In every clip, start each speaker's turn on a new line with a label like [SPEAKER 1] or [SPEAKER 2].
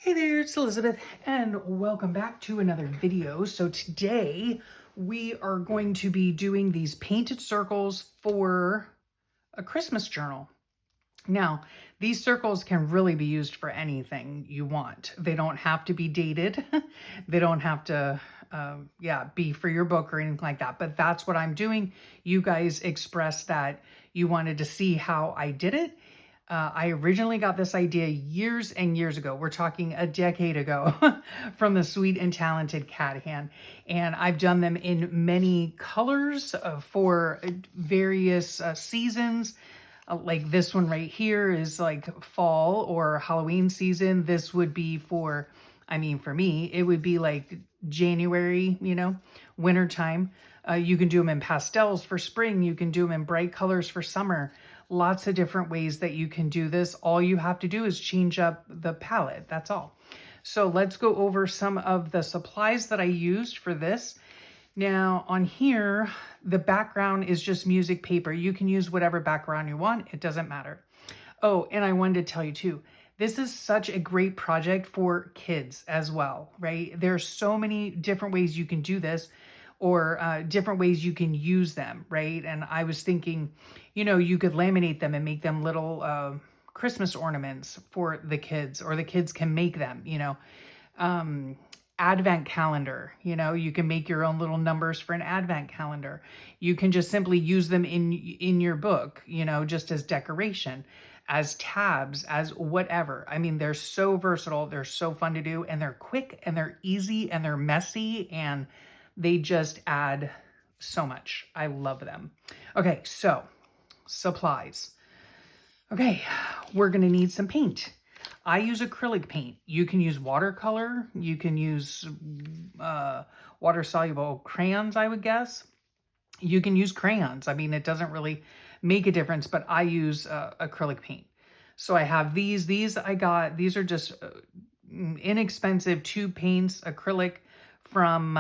[SPEAKER 1] Hey there, it's Elizabeth, and welcome back to another video. So today we are going to be doing these painted circles for a Christmas journal. Now, these circles can really be used for anything you want. They don't have to be dated. They don't have to, be for your book or anything like that. But that's what I'm doing. You guys expressed that you wanted to see how I did it. I originally got this idea years and years ago. We're talking a decade ago from the Sweet and Talented Cat Hand. And I've done them in many colors for various seasons. Like this one right here is like fall or Halloween season. This would be for me, it would be like January, wintertime. You can do them in pastels for spring. You can do them in bright colors for summer. Lots of different ways that you can do this. All you have to do is change up the palette. That's all. So let's go over some of the supplies that I used for this. Now on here, the background is just music paper. You can use whatever background you want. It doesn't matter. Oh, and I wanted to tell you too, this is such a great project for kids as well, right? There's so many different ways you can do this, or different ways you can use them, right? And I was thinking, you could laminate them and make them little Christmas ornaments for the kids, or the kids can make them, advent calendar, you can make your own little numbers for an advent calendar. You can just simply use them in your book, just as decoration, as tabs, as whatever. I mean, they're so versatile, they're so fun to do, and they're quick and they're easy and they're messy, and they just add so much. I love them. Okay, so supplies. Okay, we're gonna need some paint. I use acrylic paint. You can use watercolor. You can use water-soluble crayons, I would guess. You can use crayons. I mean, it doesn't really make a difference, but I use acrylic paint. So I have these. These are just inexpensive tube paints, acrylic from,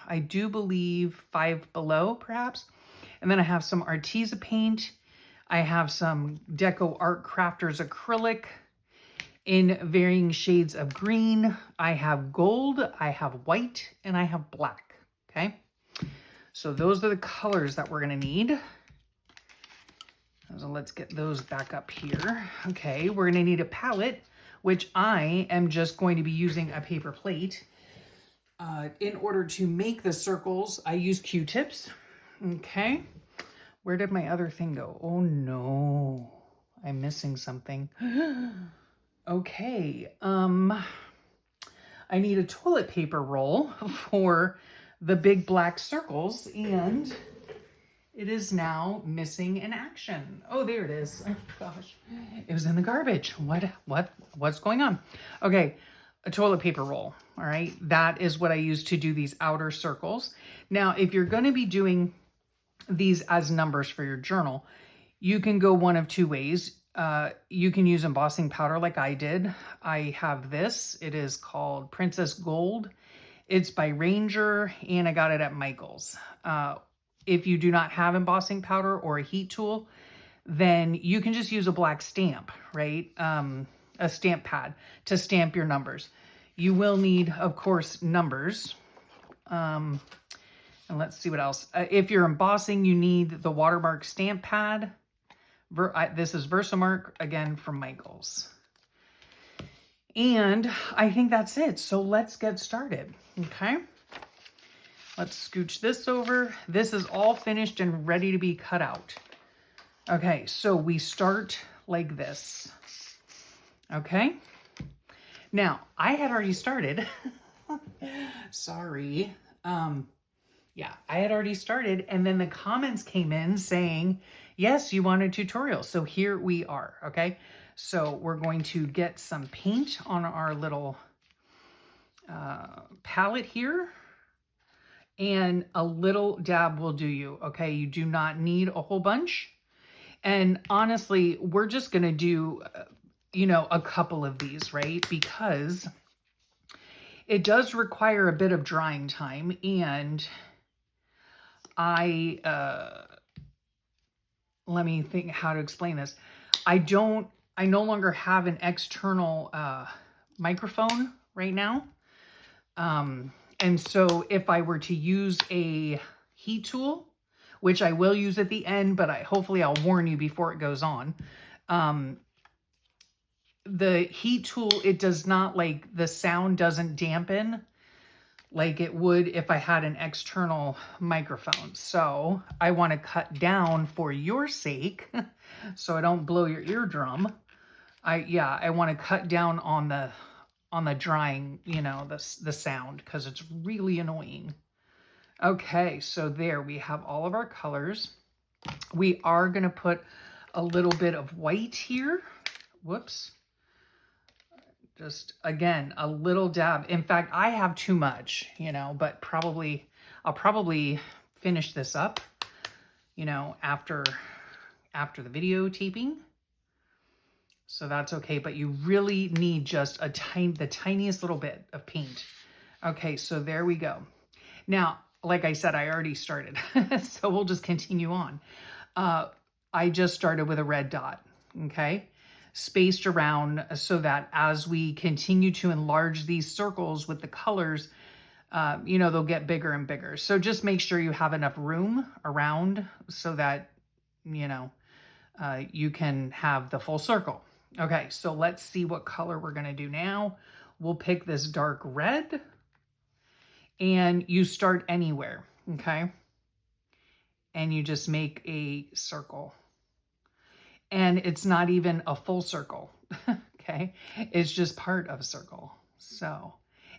[SPEAKER 1] I do believe, Five Below, perhaps. And then I have some Arteza paint. I have some Deco Art Crafters acrylic in varying shades of green. I have gold, I have white, and I have black, okay? So those are the colors that we're gonna need. So let's get those back up here. Okay, we're gonna need a palette, which I am just going to be using a paper plate. In order to make the circles, I use Q-tips. Okay, where did my other thing go? Oh no, I'm missing something. Okay, I need a toilet paper roll for the big black circles, and it is now missing in action. Oh, there it is. Oh gosh, it was in the garbage. What's going on? Okay. A toilet paper roll, all right? That is what I use to do these outer circles. Now, if you're gonna be doing these as numbers for your journal, you can go one of two ways. You can use embossing powder like I did. I have this, it is called Princess Gold. It's by Ranger, and I got it at Michael's. If you do not have embossing powder or a heat tool, then you can just use a black stamp, right? A stamp pad to stamp your numbers. You will need, of course, numbers. And let's see what else. If you're embossing, you need the watermark stamp pad. This is Versamark, again, from Michael's. And I think that's it. So let's get started, okay? Let's scooch this over. This is all finished and ready to be cut out. Okay, so we start like this. Okay, now I had already started. Sorry. Yeah, I had already started, and then the comments came in saying, yes, you want a tutorial. So here we are. Okay, so we're going to get some paint on our little palette here, and a little dab will do you. Okay, you do not need a whole bunch. And honestly, we're just gonna do a couple of these, right? Because it does require a bit of drying time, and let me think how to explain this. I no longer have an external microphone right now. And so if I were to use a heat tool, which I will use at the end, but hopefully I'll warn you before it goes on. The heat tool, it does not, like, the sound doesn't dampen like it would if I had an external microphone. So I want to cut down for your sake so I don't blow your eardrum. I want to cut down on the drying, you know, the sound, because it's really annoying. Okay, so there we have all of our colors. We are going to put a little bit of white here. Whoops. Just, again, a little dab. In fact, I have too much, you know, but I'll probably finish this up, you know, after the video taping. So that's okay, but you really need just the tiniest little bit of paint. Okay, so there we go. Now, like I said, I already started, so we'll just continue on. I just started with a red dot, okay? Spaced around so that as we continue to enlarge these circles with the colors, you know, they'll get bigger and bigger. So just make sure you have enough room around so that, you know, you can have the full circle. Okay, so let's see what color we're going to do now. We'll pick this dark red, and you start anywhere, okay? And you just make a circle. And it's not even a full circle, okay? It's just part of a circle. So,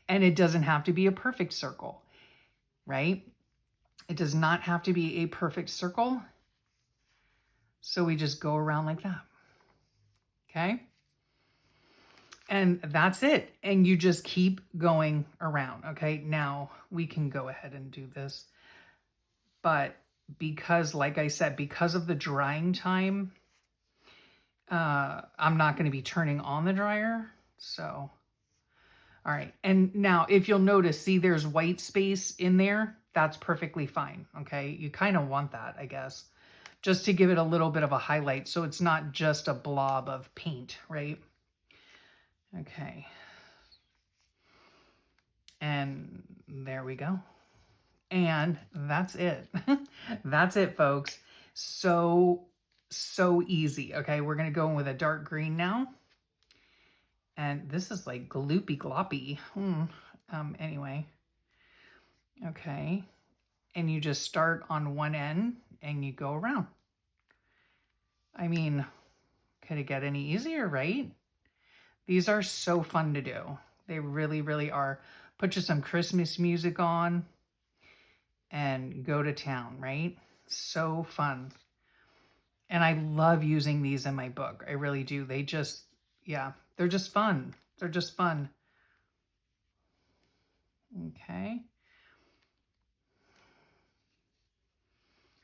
[SPEAKER 1] and it doesn't have to be a perfect circle, right? It does not have to be a perfect circle. So we just go around like that, okay? And that's it. And you just keep going around, okay? Now we can go ahead and do this. But because, like I said, because of the drying time, I'm not going to be turning on the dryer. So, all right. And now if you'll notice, see, there's white space in there. That's perfectly fine. Okay. You kind of want that, I guess, just to give it a little bit of a highlight. So it's not just a blob of paint, right? Okay. And there we go. And that's it. That's it, folks. So easy. Okay, we're going to go in with a dark green now. And this is like gloopy gloppy. Anyway. Okay. And you just start on one end and you go around. I mean, could it get any easier, right? These are so fun to do. They really, really are. Put you some Christmas music on and go to town, right? So fun. And I love using these in my book. I really do. They just, yeah, they're just fun. They're just fun. Okay.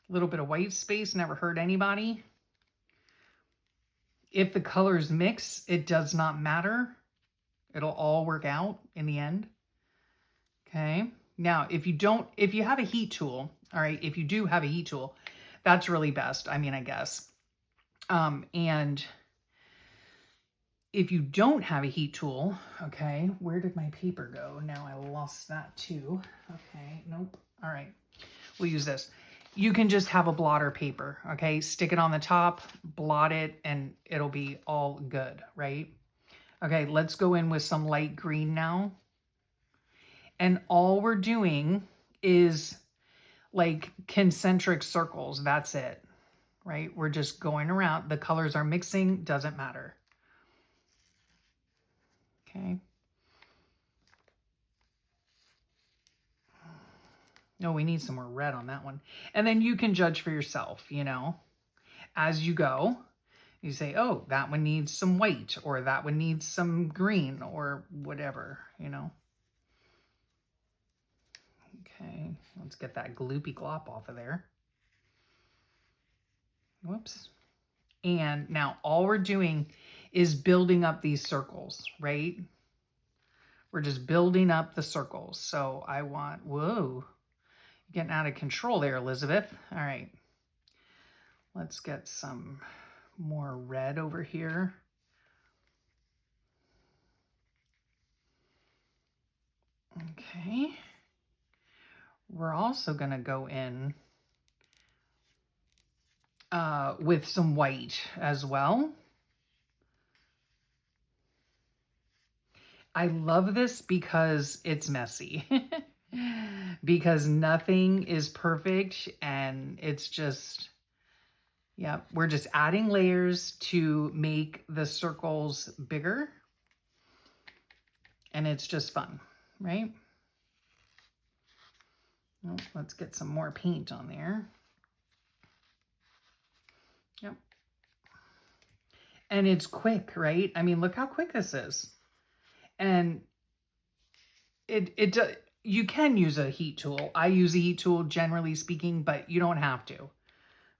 [SPEAKER 1] A little bit of white space, never hurt anybody. If the colors mix, it does not matter. It'll all work out in the end. Okay. Now, if you have a heat tool, all right, if you do have a heat tool, that's really best. I mean, I guess. And if you don't have a heat tool, okay, where did my paper go? Now I lost that too. Okay, nope. All right, we'll use this. You can just have a blotter paper, okay? Stick it on the top, blot it, and it'll be all good, right? Okay, let's go in with some light green now. And all we're doing is like concentric circles. That's it, right? We're just going around. The colors are mixing, doesn't matter. Okay. No, we need some more red on that one. And then you can judge for yourself, you know, as you go. You say, oh, that one needs some white, or that one needs some green, or whatever, you know. Okay, let's get that gloopy glop off of there. Whoops. And now all we're doing is building up these circles, right? We're just building up the circles. So I want, whoa, getting out of control there, Elizabeth. All right, let's get some more red over here. Okay. We're also going to go in with some white as well. I love this because it's messy. Because nothing is perfect and it's just, yeah, we're just adding layers to make the circles bigger. And it's just fun, right? Oh, let's get some more paint on there. Yep. And it's quick, right? I mean, look how quick this is. And you can use a heat tool. I use a heat tool generally speaking, but you don't have to.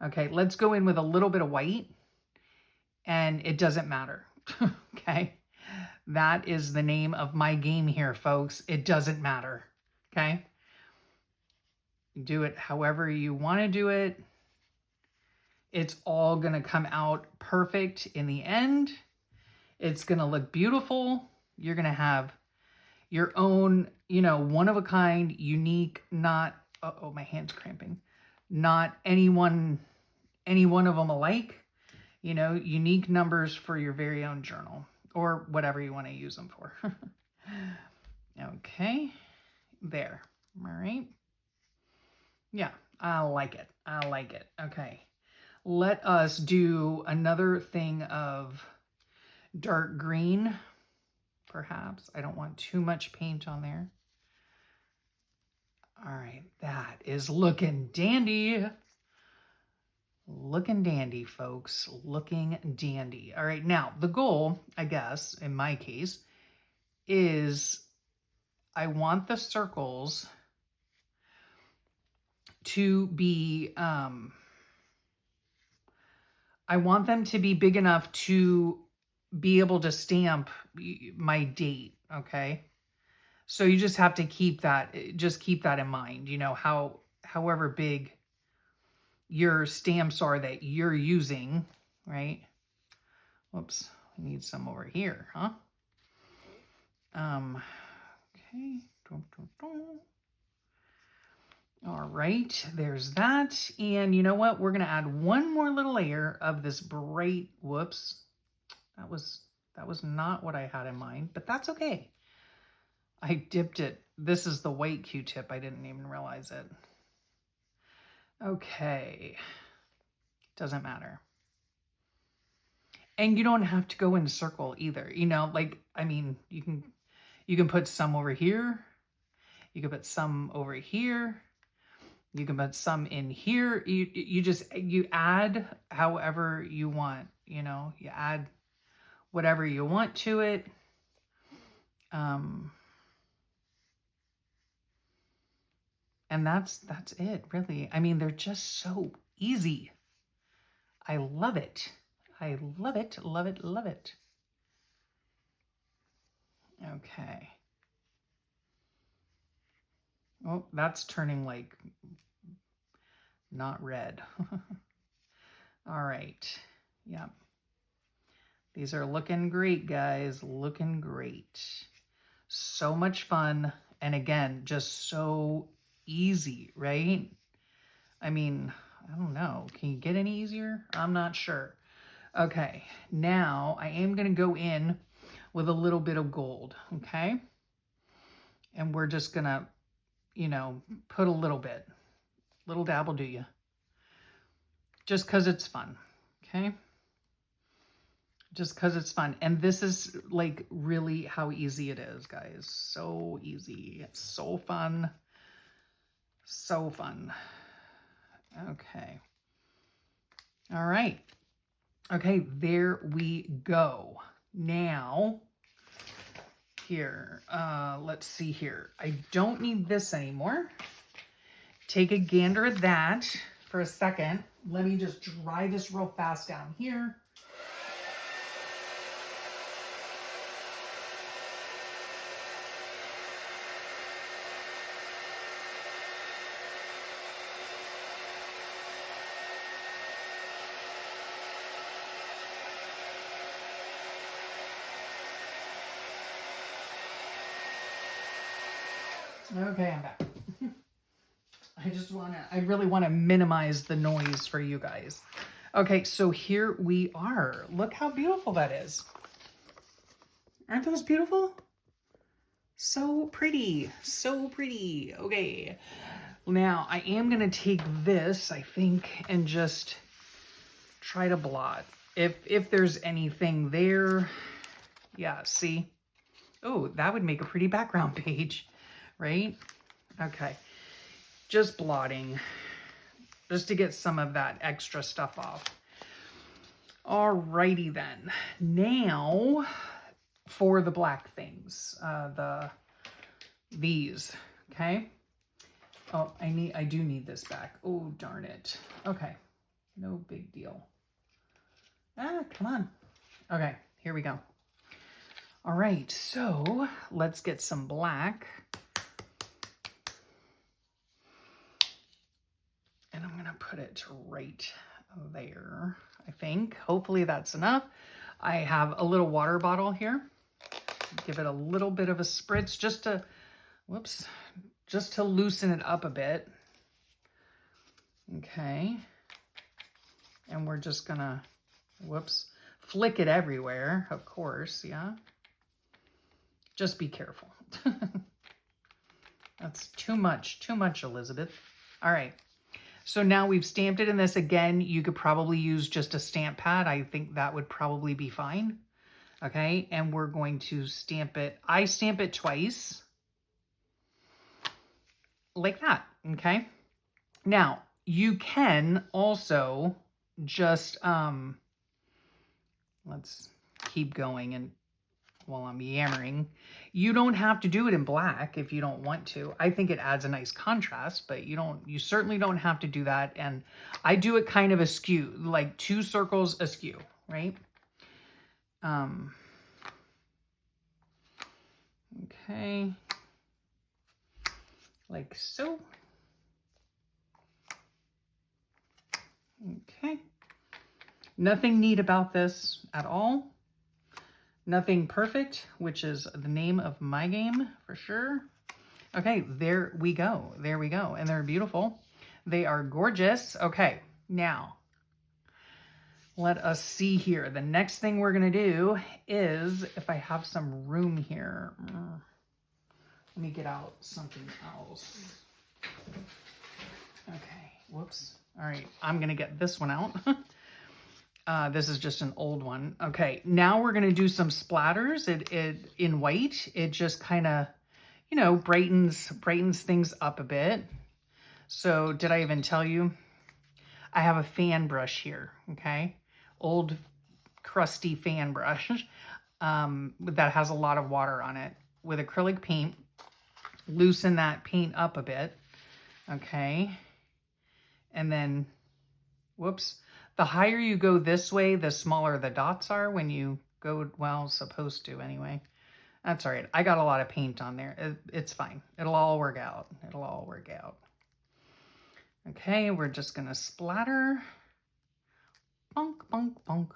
[SPEAKER 1] Okay, let's go in with a little bit of white and it doesn't matter. Okay, that is the name of my game here, folks. It doesn't matter. Okay, do it however you want to do it. It's all going to come out perfect in the end. It's going to look beautiful. You're going to have your own, you know, one of a kind, unique, not, oh, my hand's cramping, not any one of them alike, you know, unique numbers for your very own journal or whatever you want to use them for. Okay, there. All right. Yeah, I like it. I like it. Okay. Let us do another thing of dark green, perhaps. I don't want too much paint on there. All right, that is looking dandy. Looking dandy, folks. Looking dandy. All right, now the goal, I guess, in my case, is I want the circles to be, I want them to be big enough to be able to stamp my date, okay? So you just have to keep that in mind, you know, however big your stamps are that you're using, right? Whoops, I need some over here, huh? Okay. All right, there's that. And you know what? We're gonna add one more little layer of this bright, whoops. That was not what I had in mind, but that's okay. I dipped it. This is the white Q-tip. I didn't even realize it. Okay. Doesn't matter. And you don't have to go in a circle either. You know, like, I mean, you can put some over here. You can put some over here. You can put some in here. You add however you want, you know, you add whatever you want to it. And that's it, really. I mean, they're just so easy. I love it. I love it, love it, love it. Okay. Oh, that's turning like not red. All right. Yep. These are looking great, guys. Looking great. So much fun. And again, just so easy, right? I mean, I don't know. Can you get any easier? I'm not sure. Okay, now I am going to go in with a little bit of gold, okay? And we're just going to, you know, put a little bit. Little dab will do you. Just because it's fun, okay? Just because it's fun. And this is like really how easy it is, guys. So easy. It's so fun. So fun. Okay. All right. Okay, there we go. Now, here, let's see here. I don't need this anymore. Take a gander at that for a second. Let me just dry this real fast down here. Okay, I'm back. I really want to minimize the noise for you guys. Okay, so here we are. Look how beautiful that is. Aren't those beautiful? So pretty, so pretty. Okay, now I am gonna take this, I think, and just try to blot. If there's anything there, yeah, see? Oh, that would make a pretty background page, right? Okay, just blotting, just to get some of that extra stuff off. Alrighty then. Now for the black things, these, okay? Oh, I do need this back. Oh, darn it. Okay, no big deal. Ah, come on. Okay, here we go. All right, so let's get some black. And I'm gonna put it right there, I think. Hopefully that's enough. I have a little water bottle here. Give it a little bit of a spritz just to, whoops, just to loosen it up a bit. Okay. And we're just gonna, whoops, flick it everywhere, of course, yeah. Just be careful. That's too much, Elizabeth. All right. So now we've stamped it in this. Again, you could probably use just a stamp pad. I think that would probably be fine. Okay, and we're going to stamp it. I stamp it twice. Like that, okay? Now, you can also just, let's keep going and while I'm yammering. You don't have to do it in black if you don't want to. I think it adds a nice contrast, but you certainly don't have to do that. And I do it kind of askew, like 2 circles askew, right? Okay. Like so. Okay. Nothing neat about this at all. Nothing perfect, which is the name of my game for sure. Okay, there we go. There we go. And they're beautiful. They are gorgeous. Okay, now let us see here. The next thing we're going to do is, if I have some room here, let me get out something else. Okay, whoops. All right, I'm going to get this one out. This is just an old one. Okay, now we're going to do some splatters. It in white. It just kind of, you know, brightens things up a bit. So did I even tell you? I have a fan brush here, okay? Old crusty fan brush that has a lot of water on it with acrylic paint. Loosen that paint up a bit, okay? And then, whoops. The higher you go this way, the smaller the dots are when you go, well, supposed to anyway. That's all right. I got a lot of paint on there. It's fine. It'll all work out. It'll all work out. Okay, we're just going to splatter. Bonk, bonk, bonk.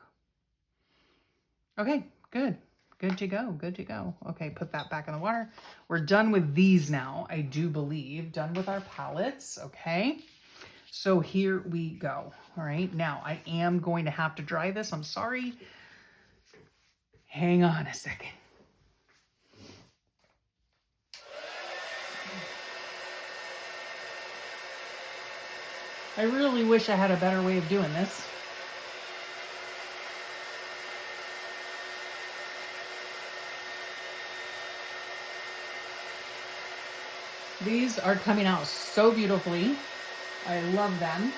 [SPEAKER 1] Okay, good. Good to go. Good to go. Okay, put that back in the water. We're done with these now, I do believe. Done with our palettes, okay? So here we go. All right, now I am going to have to dry this. I'm sorry. Hang on a second. I really wish I had a better way of doing this. These are coming out so beautifully. I love them.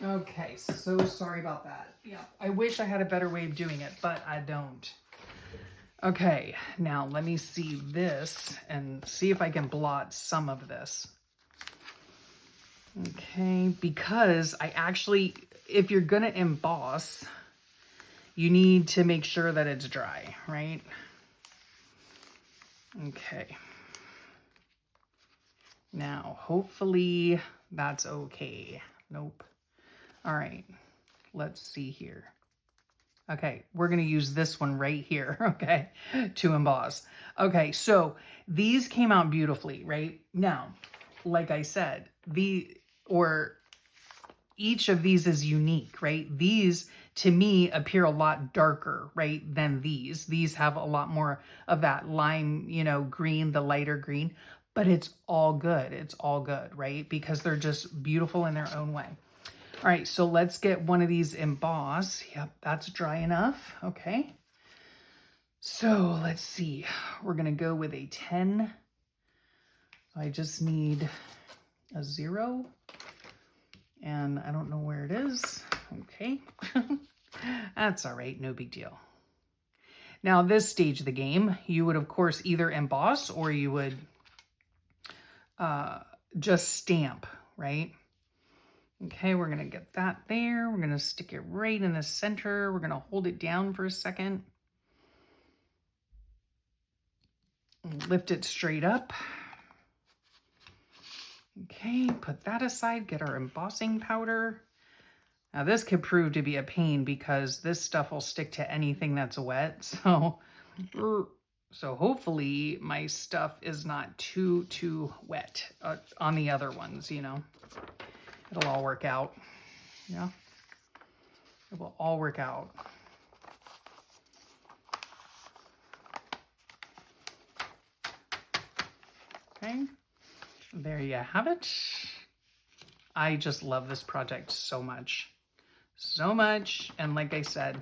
[SPEAKER 1] Okay, so sorry about that. Yeah, I wish I had a better way of doing it, but I don't. Okay, now let me see this and see if I can blot some of this. Okay, because I actually, if you're gonna emboss, you need to make sure that it's dry, right? Okay. Now, hopefully that's okay. Nope. All right, let's see here. Okay, we're gonna use this one right here, okay, to emboss. Okay, so these came out beautifully, right? Now, like I said, each of these is unique, right? These, to me, appear a lot darker, right, than these. These have a lot more of that lime, you know, green, the lighter green, but it's all good. It's all good, right? Because they're just beautiful in their own way. All right, so let's get one of these embossed. Yep, that's dry enough. Okay. So let's see. We're going to go with a 10. I just need a 0. And I don't know where it is. Okay. That's all right. No big deal. Now, this stage of the game, you would, of course, either emboss or you would just stamp, right? Okay, we're going to get that there. We're going to stick it right in the center. We're going to hold it down for a second. Lift it straight up. Okay, put that aside. Get our embossing powder. Now, this could prove to be a pain because this stuff will stick to anything that's wet. So hopefully my stuff is not too wet on the other ones, you know. It'll all work out. Yeah. It will all work out. Okay. There you have it. I just love this project so much. So much. And like I said,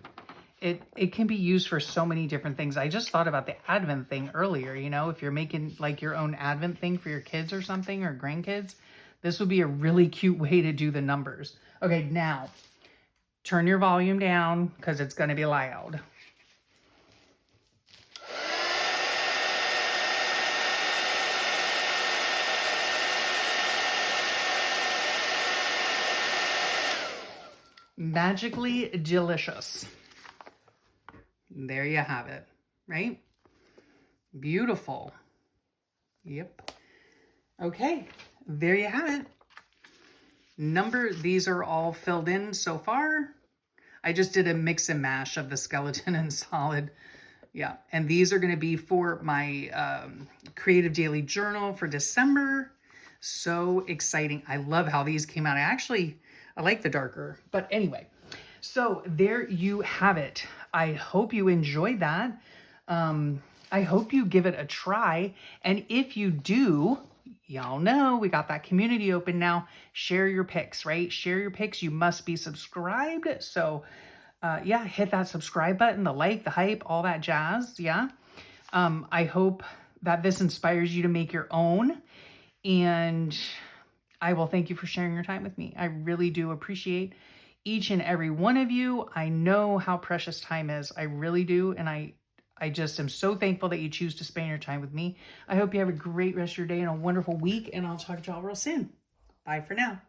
[SPEAKER 1] it can be used for so many different things. I just thought about the Advent thing earlier, you know, if you're making like your own Advent thing for your kids or something, or grandkids, this would be a really cute way to do the numbers. Okay, now turn your volume down because it's going to be loud. Magically delicious. There you have it, right? Beautiful. Yep. Okay, there you have it. These are all filled in so far. I just did a mix and mash of the skeleton and solid. Yeah, and these are going to be for my creative daily journal for December. So exciting. I love how these came out. I like the darker, but anyway. So there you have it. I hope you enjoyed that. I hope you give it a try. And if you do, y'all know we got that community open now. Share your pics, right? Share your pics. You must be subscribed. So yeah, hit that subscribe button, the like, the hype, all that jazz. Yeah. I hope that this inspires you to make your own. And I will thank you for sharing your time with me. I really do appreciate each and every one of you. I know how precious time is. I really do. And I just am so thankful that you choose to spend your time with me. I hope you have a great rest of your day and a wonderful week. And I'll talk to y'all real soon. Bye for now.